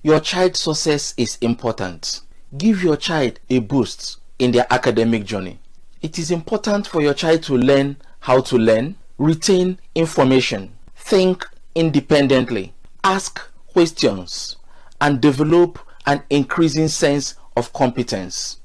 your child's success is important. Give your child a boost in their academic journey. It is important for your child to learn how to learn, retain information, think independently, ask questions, and develop an increasing sense of competence.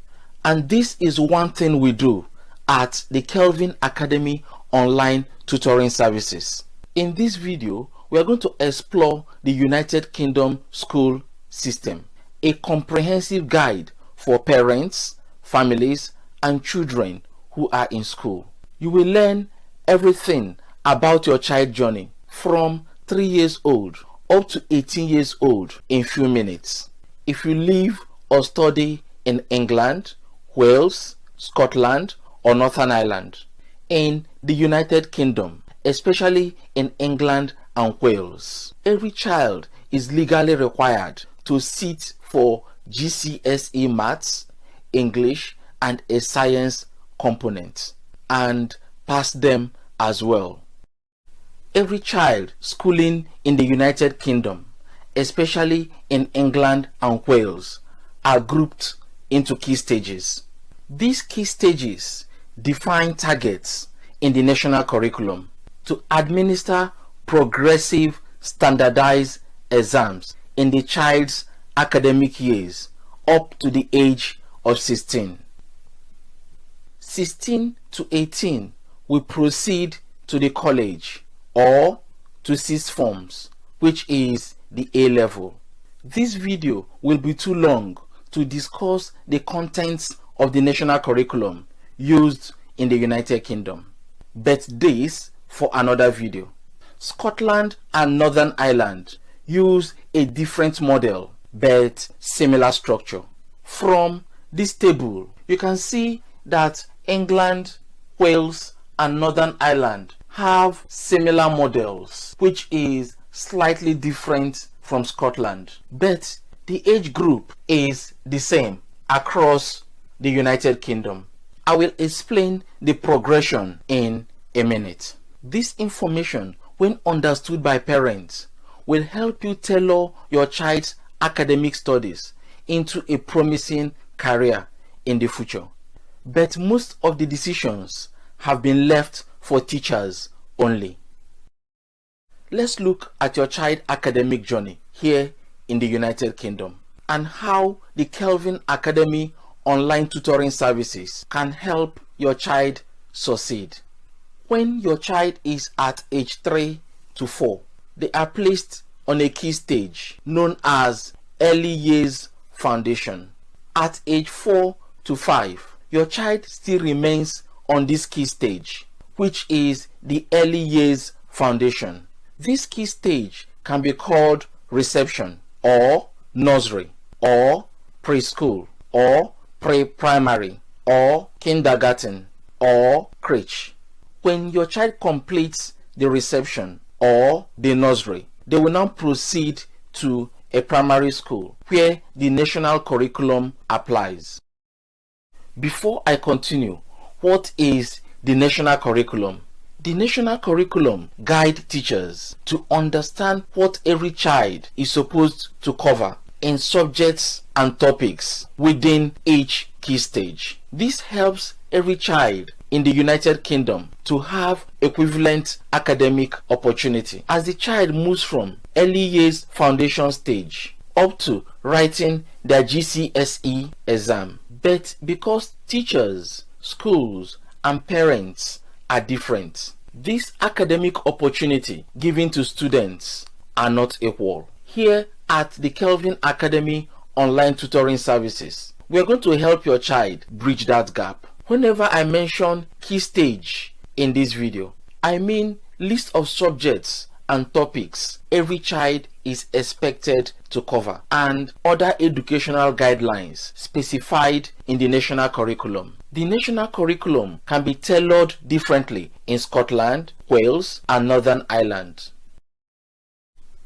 And this is one thing we do at the Kelvin Academy online tutoring services. In this video, we are going to explore the United Kingdom school system, a comprehensive guide for parents, families, and children who are in school. You will learn everything about your child journey from 3 years old up to 18 years old in few minutes. If you live or study in England, Wales, Scotland, or Northern Ireland, in the United Kingdom, especially in England and Wales, every child is legally required to sit for GCSE maths, English, and a science component, and pass them as well. Every child schooling in the United Kingdom, especially in England and Wales, are grouped into key stages. These key stages define targets in the national curriculum to administer progressive standardized exams in the child's academic years up to the age of 16. 16 to 18 will proceed to the college or to sixth forms, which is the A level. This video will be too long to discuss the contents of the national curriculum used in the United Kingdom, but this for another video. Scotland and Northern Ireland use a different model but similar structure. From this table, you can see that England, Wales, and Northern Ireland have similar models, which is slightly different from Scotland, but the age group is the same across the United Kingdom. I will explain the progression in a minute. This information, when understood by parents, will help you tailor your child's academic studies into a promising career in the future. But most of the decisions have been left for teachers only. Let's look at your child's academic journey here in the United Kingdom and how the Kelvin Academy online tutoring services can help your child succeed. When your child is at age 3 to 4, they are placed on a key stage known as early years foundation. At age 4 to 5, your child still remains on this key stage, which is the early years foundation. This key stage can be called reception, or nursery, or preschool, or pre-primary, or kindergarten, or crèche. When your child completes the reception or the nursery, they will now proceed to a primary school where the national curriculum applies. Before I continue, what is the national curriculum? The national curriculum guides teachers to understand what every child is supposed to cover in subjects and topics within each key stage. This helps every child in the United Kingdom to have equivalent academic opportunity as the child moves from early years foundation stage up to writing their GCSE exam. But because teachers, schools, and parents are different, this academic opportunity given to students are not equal. Here at the Kelvin Academy online tutoring services, we are going to help your child bridge that gap. Whenever I mention key stage in this video, I mean list of subjects and topics every child is expected to cover and other educational guidelines specified in the national curriculum. The national curriculum can be tailored differently in Scotland, Wales, and Northern Ireland.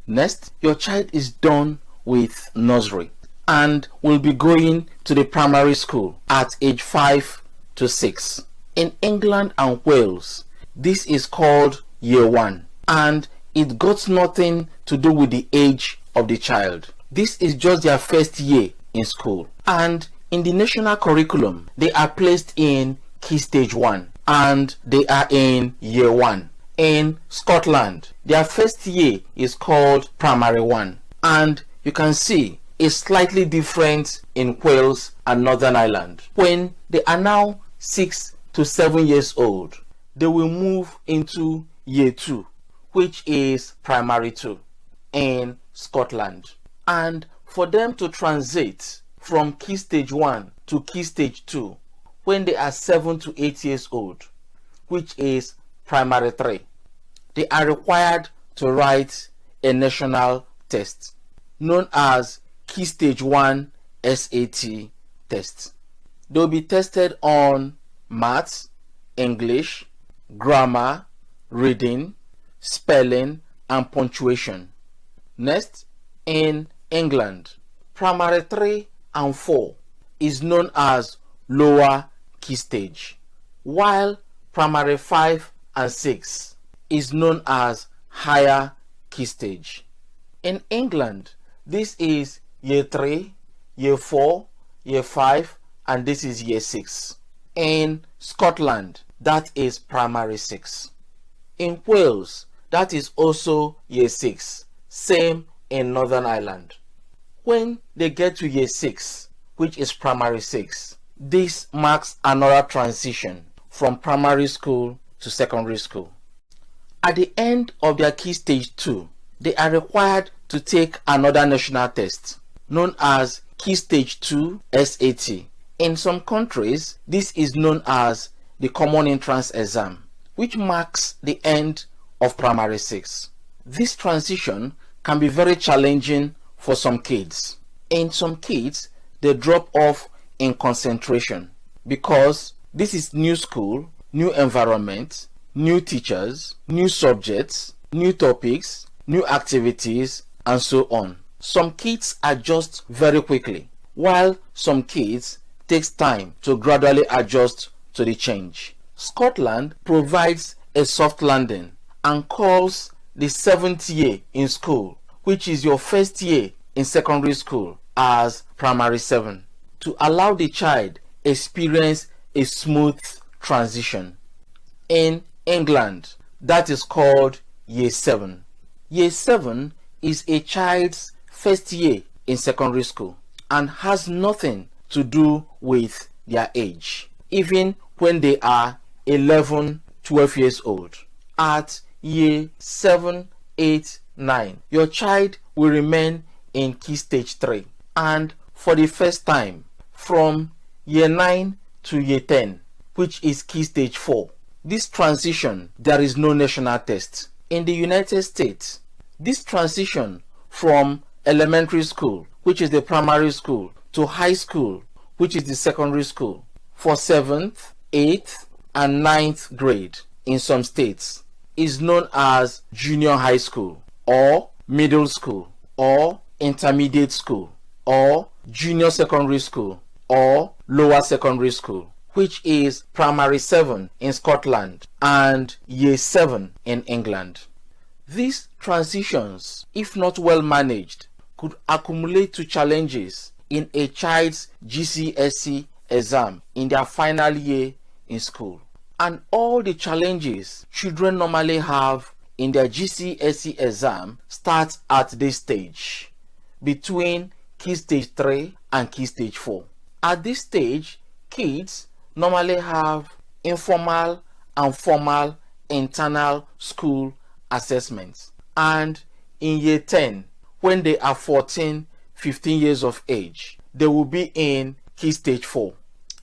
Next, your child is done with nursery and will be going to the primary school at age 5 to 6. In England and Wales, this is called year 1, and it got nothing to do with the age of the child. This is just their first year in school. And in the national curriculum, they are placed in Key Stage 1 and they are in Year 1. In Scotland, their first year is called Primary 1. And you can see it's slightly different in Wales and Northern Ireland. When they are now 6 to 7 years old, they will move into Year 2, which is Primary 2 in Scotland. And for them to transit from Key Stage 1 to Key Stage 2 when they are 7 to 8 years old, which is Primary 3, they are required to write a national test known as Key Stage 1 SAT test. They will be tested on maths, English, grammar, reading, spelling, and punctuation. Next, in England, Primary 3 and 4 is known as Lower Key Stage, while Primary 5 and 6 is known as Higher Key Stage. In England, this is Year 3, Year 4, Year 5, and this is Year 6. In Scotland, that is Primary 6. In Wales, that is also Year 6, same in Northern Ireland. When they get to Year 6, which is Primary 6, this marks another transition from primary school to secondary school. At the end of their Key Stage 2, they are required to take another national test known as Key Stage 2 SAT. In some countries, this is known as the Common Entrance Exam, which marks the end of Primary 6. This transition can be very challenging for some kids. In some kids, they drop off in concentration because this is new school, new environment, new teachers, new subjects, new topics, new activities, and so on. Some kids adjust very quickly, while some kids takes time to gradually adjust to the change. Scotland provides a soft landing and calls the 7th year in school, which is your first year in secondary school, as Primary 7, to allow the child experience a smooth transition. In England, that is called Year 7. Year 7 is a child's first year in secondary school and has nothing to do with their age, even when they are 11, 12 years old. At Year 7, 8, 9, your child will remain in Key Stage 3, and for the first time from Year 9 to Year 10, which is Key Stage 4, this transition, there is no national test. In the United States, this transition from elementary school, which is the primary school, to high school, which is the secondary school, for 7th, 8th, and 9th grade in some states, is known as junior high school, or middle school, or intermediate school, or junior secondary school, or lower secondary school, which is Primary 7 in Scotland and Year 7 in England. These transitions, if not well managed, could accumulate to challenges in a child's GCSE exam in their final year in school. And all the challenges children normally have in their GCSE exam start at this stage, between Key Stage 3 and Key Stage 4. At this stage, kids normally have informal and formal internal school assessments. And in Year 10, when they are 14, 15 years of age, they will be in Key Stage 4.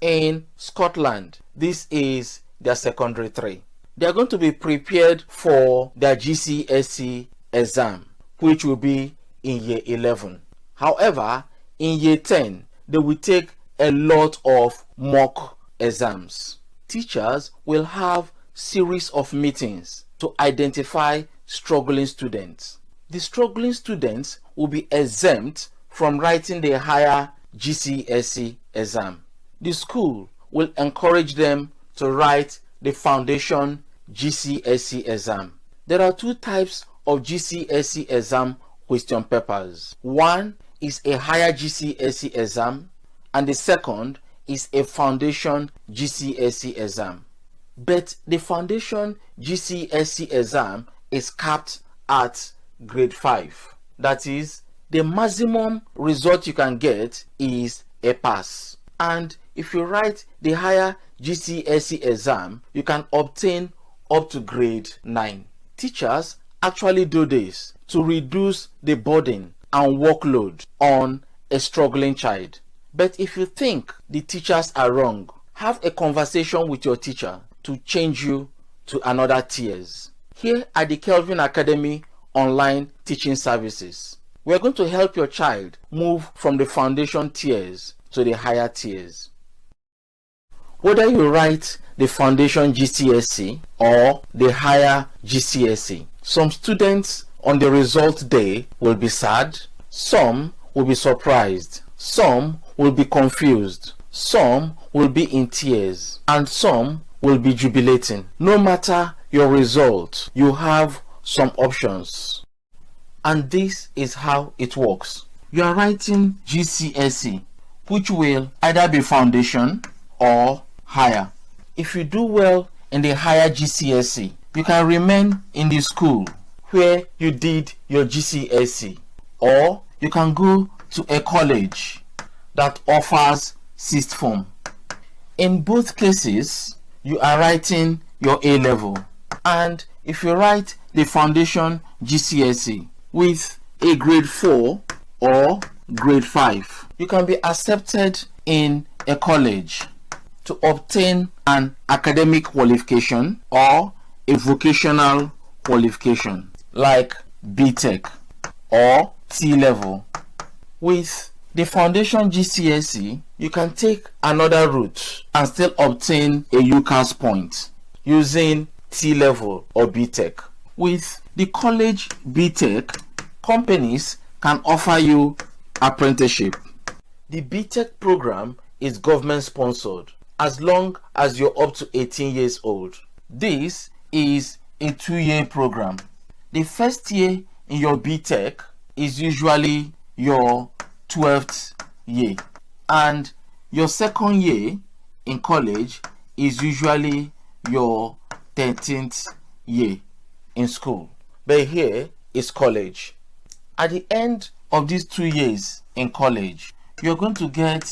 In Scotland, this is their secondary 3. They are going to be prepared for their GCSE exam, which will be in Year 11. However, in Year 10, they will take a lot of mock exams. Teachers will have series of meetings to identify struggling students. The struggling students will be exempt from writing the higher GCSE exam. The school will encourage them to write the foundation GCSE exam. There are two types of GCSE exam question papers. One is a higher GCSE exam and the second is a foundation GCSE exam. But the foundation GCSE exam is capped at grade 5. That is, the maximum result you can get is a pass. And if you write the higher GCSE exam, you can obtain up to grade 9. Teachers actually do this to reduce the burden and workload on a struggling child. But if you think the teachers are wrong, have a conversation with your teacher to change you to another tiers. Here at the Kelvin Academy online teaching services, we are going to help your child move from the foundation tiers to the higher tiers. Whether you write the foundation GCSE or the higher GCSE, some students on the result day will be sad, some will be surprised, some will be confused, some will be in tears, and some will be jubilating. No matter your result, you have some options. And this is how it works. You are writing GCSE, which will either be foundation or higher. If you do well in the higher GCSE, you can remain in the school where you did your GCSE, or you can go to a college that offers sixth form. In both cases, you are writing your A level. And if you write the foundation GCSE with a grade 4 or grade 5, you can be accepted in a college to obtain an academic qualification or a vocational qualification like BTech or T level. With the foundation GCSE, you can take another route and still obtain a UCAS point using T level or BTech. With the college BTech, companies can offer you apprenticeship. The BTech program is government sponsored as long as you're up to 18 years old. This is a 2-year program. The first year in your BTech is usually your 12th year, and your second year in college is usually your 13th year in school. But here is college. At the end of these 2 years in college, you're going to get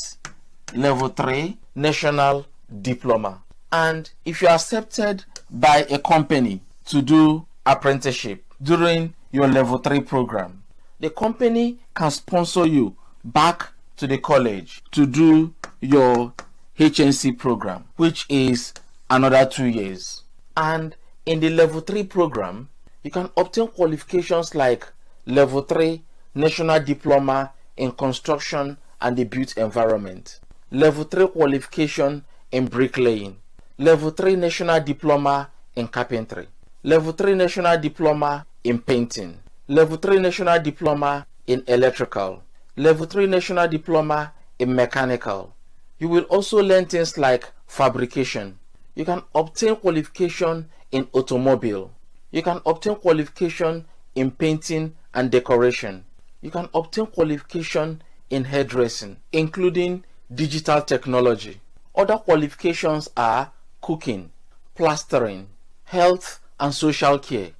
level 3 national diploma. And if you're accepted by a company to do apprenticeship during your level 3 program, the company can sponsor you back to the college to do your HNC program, which is another 2 years. And in the level 3 program, you can obtain qualifications like level 3 national diploma in construction and the built environment, level 3 qualification in bricklaying, level 3 national diploma in carpentry, level 3 national diploma in painting, level 3 national diploma in electrical, level 3 national diploma in mechanical. You will also learn things like fabrication. You can obtain qualification in automobile. You can obtain qualification in painting and decoration. You can obtain qualification in hairdressing, including digital technology. Other qualifications are cooking, plastering, health and social care,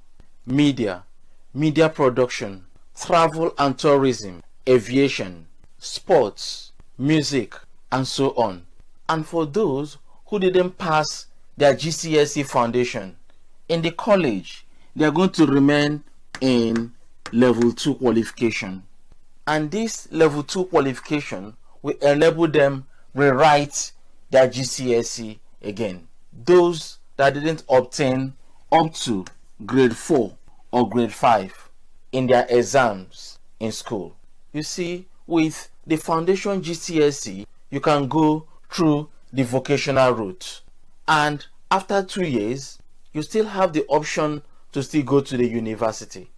media production, travel and tourism, aviation, sports, music, and so on. And for those who didn't pass their GCSE foundation, in the college, they are going to remain in level 2 qualification. And this level 2 qualification will enable them rewrite their GCSE again. Those that didn't obtain up to grade 4 or grade 5 in their exams in school. You see, with the foundation GCSE, you can go through the vocational route. And after 2 years, you still have the option to still go to the university.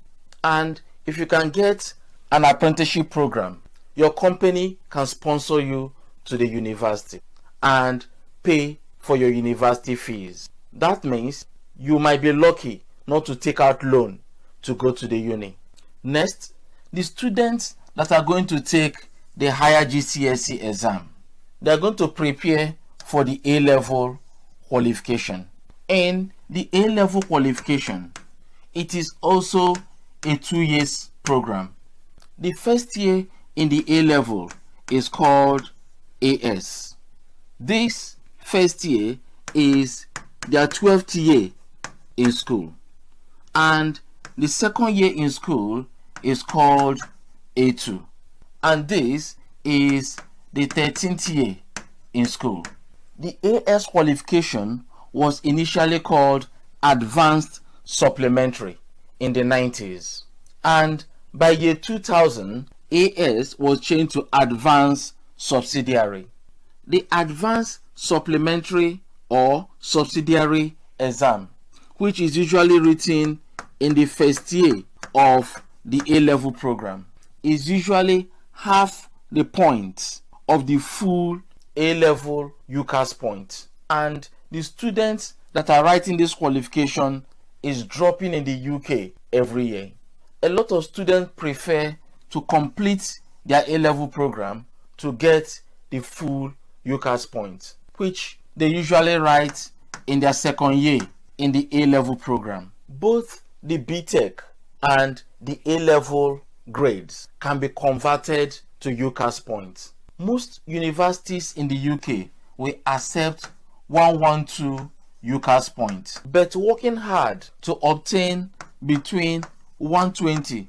And if you can get an apprenticeship program, your company can sponsor you to the university and pay for your university fees. That means you might be lucky not to take out loan to go to the uni. Next, the students that are going to take the higher GCSE exam. They are going to prepare for the A-level qualification. In the A-level qualification, it is also a 2-year program. The first year in the A-level is called AS. This first year is their 12th year in school, and the second year in school is called A2, and this is the 13th year in school. The AS qualification was initially called Advanced Supplementary in the 90s, and by year 2000 AS was changed to Advanced Subsidiary. The Advanced Supplementary or Subsidiary exam, which is usually written in the first year of the A-level program, is usually half the points of the full A-level UCAS point, and the students that are writing this qualification is dropping in the UK every year. A lot of students prefer to complete their A-level program to get the full UCAS point, which they usually write in their second year in the A-level program. Both the BTEC and the A-level grades can be converted to UCAS points. Most universities in the UK will accept 112 UCAS points, but working hard to obtain between 120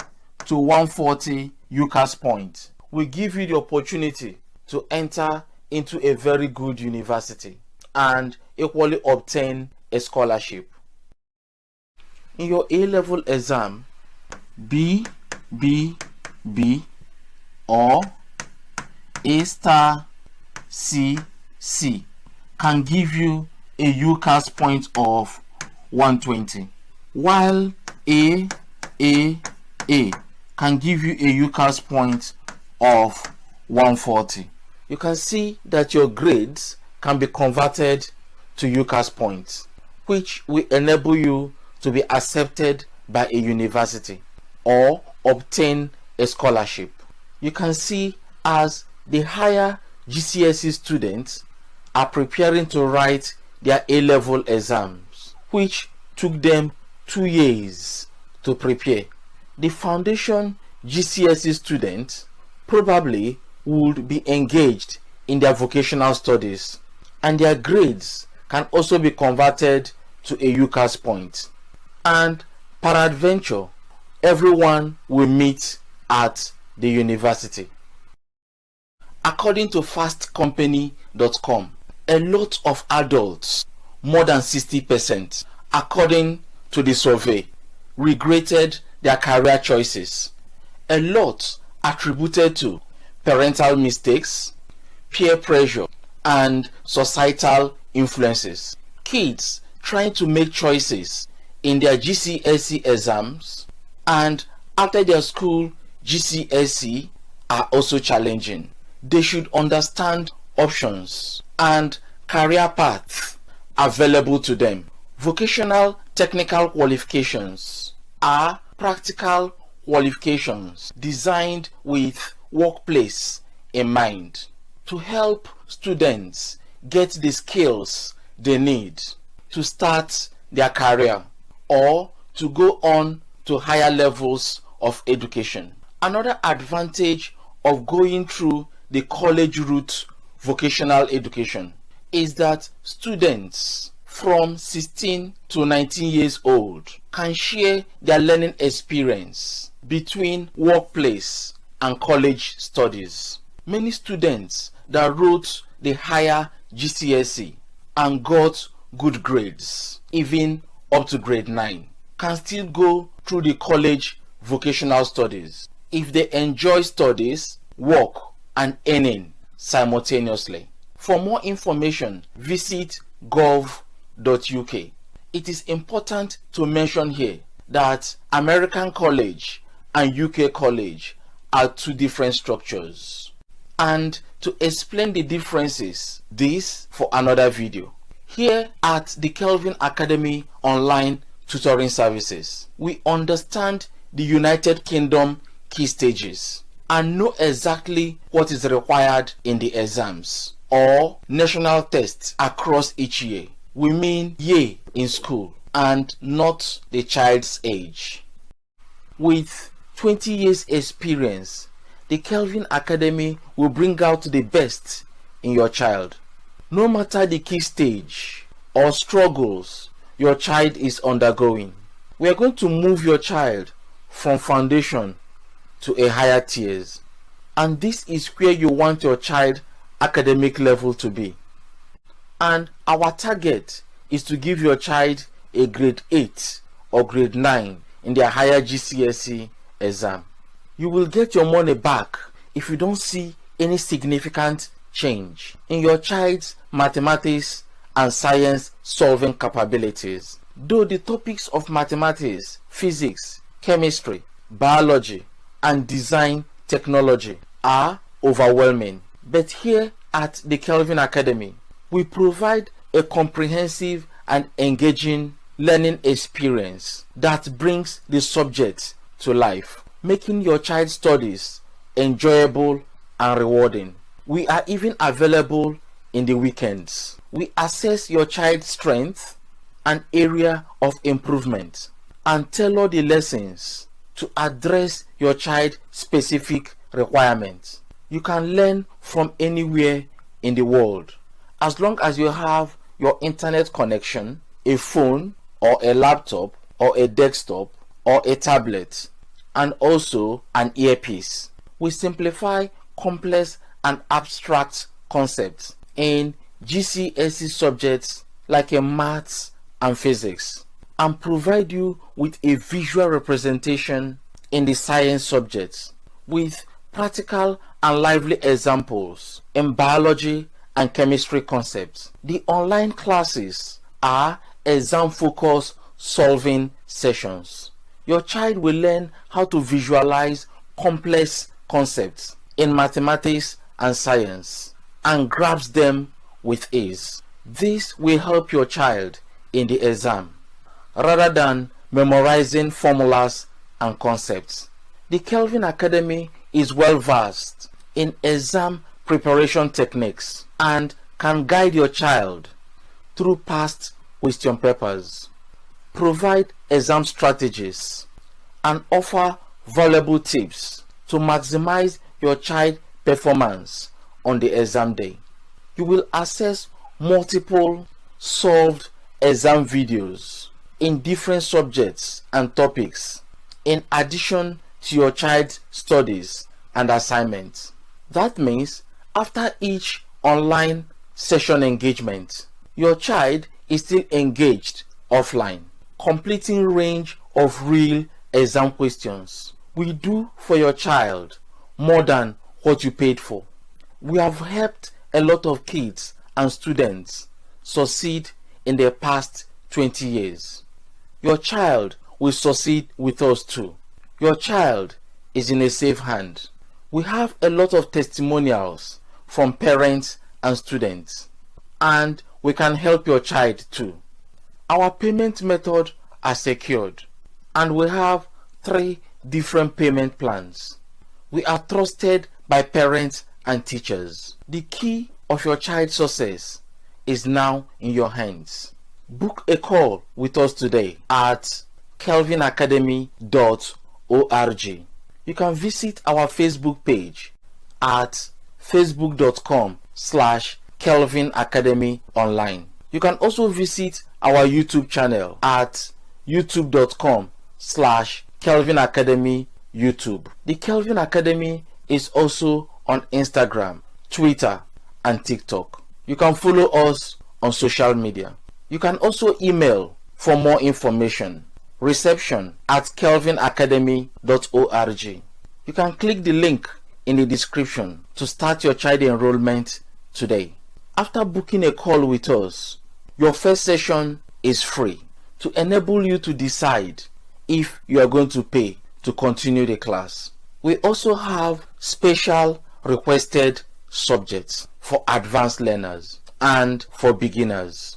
to 140 UCAS points will give you the opportunity to enter into a very good university and equally obtain a scholarship. In your A-level exam, B, or A star C can give you a UCAS point of 120, while A can give you a UCAS point of 140. You can see that your grades can be converted to UCAS points, which will enable you to be accepted by a university or obtain a scholarship. You can see as the higher GCSE students are preparing to write their A-level exams, which took them 2 years to prepare. The foundation GCSE students probably would be engaged in their vocational studies, and their grades can also be converted to a UCAS point. And peradventure, everyone will meet at the university. According to fastcompany.com, a lot of adults, more than 60%, according to the survey, regretted their career choices. A lot attributed to parental mistakes, peer pressure, and societal influences. Kids trying to make choices in their GCSE exams and after their school GCSE are also challenging. They should understand options and career paths available to them. Vocational technical qualifications are practical qualifications designed with workplace in mind to help students get the skills they need to start their career or to go on to higher levels of education. Another advantage of going through the college route vocational education is that students from 16 to 19 years old can share their learning experience between workplace and college studies. Many students that wrote the higher GCSE and got good grades, even up to grade 9, can still go through the college vocational studies if they enjoy studies, work, and earning simultaneously. For more information, visit gov.uk. It is important to mention here that American college and UK college are two different structures. And to explain the differences, this for another video. Here at the Kelvin Academy online tutoring services, we understand the United Kingdom key stages. and know exactly what is required in the exams or national tests across each year. We mean year in school and not the child's age. With 20 years experience, the Kelvin Academy will bring out the best in your child. No matter the key stage or struggles your child is undergoing, we are going to move your child from foundation to a higher tiers. And this is where you want your child academic level to be. And our target is to give your child a grade 8 or grade 9 in their higher GCSE exam. You will get your money back if you don't see any significant change in your child's mathematics and science solving capabilities. Though the topics of mathematics, physics, chemistry, biology, and design technology are overwhelming, but here at the Kelvin Academy, we provide a comprehensive and engaging learning experience that brings the subject to life, making your child's studies enjoyable and rewarding. We are even available in the weekends. We assess your child's strength and area of improvement and tailor the lessons to address your child's specific requirements. You can learn from anywhere in the world as long as you have your internet connection, a phone or a laptop or a desktop or a tablet, and also an earpiece. We simplify complex and abstract concepts in GCSE subjects like maths and physics, and provide you with a visual representation in the science subjects with practical and lively examples in biology and chemistry concepts. The online classes are exam-focused solving sessions. Your child will learn how to visualize complex concepts in mathematics and science and grasp them with ease. This will help your child in the exam rather than memorizing formulas and concepts. The Kelvin Academy is well versed in exam preparation techniques and can guide your child through past question papers, provide exam strategies, and offer valuable tips to maximize your child's performance on the exam day. You will access multiple solved exam videos in different subjects and topics in addition to your child's studies and assignments. That means after each online session engagement, your child is still engaged offline, completing range of real exam questions. We do for your child more than what you paid for. We have helped a lot of kids and students succeed in the past 20 years. Your child will succeed with us too. Your child is in a safe hand. We have a lot of testimonials from parents and students, and we can help your child too. Our payment method are secured, and we have 3 different payment plans. We are trusted by parents and teachers. The key of your child's success is now in your hands. Book a call with us today at kelvinacademy.org. You can visit our Facebook page at facebook.com/Kelvin Academy Online. You can also visit our YouTube channel at youtube.com/Kelvin Academy YouTube. The Kelvin Academy is also on Instagram, Twitter, and TikTok. You can follow us on social media. You can also email for more information. reception@kelvinacademy.org. You can click the link in the description to start your child enrollment today. After booking a call with us, your first session is free to enable you to decide if you are going to pay to continue the class. We also have special requested subjects for advanced learners and for beginners.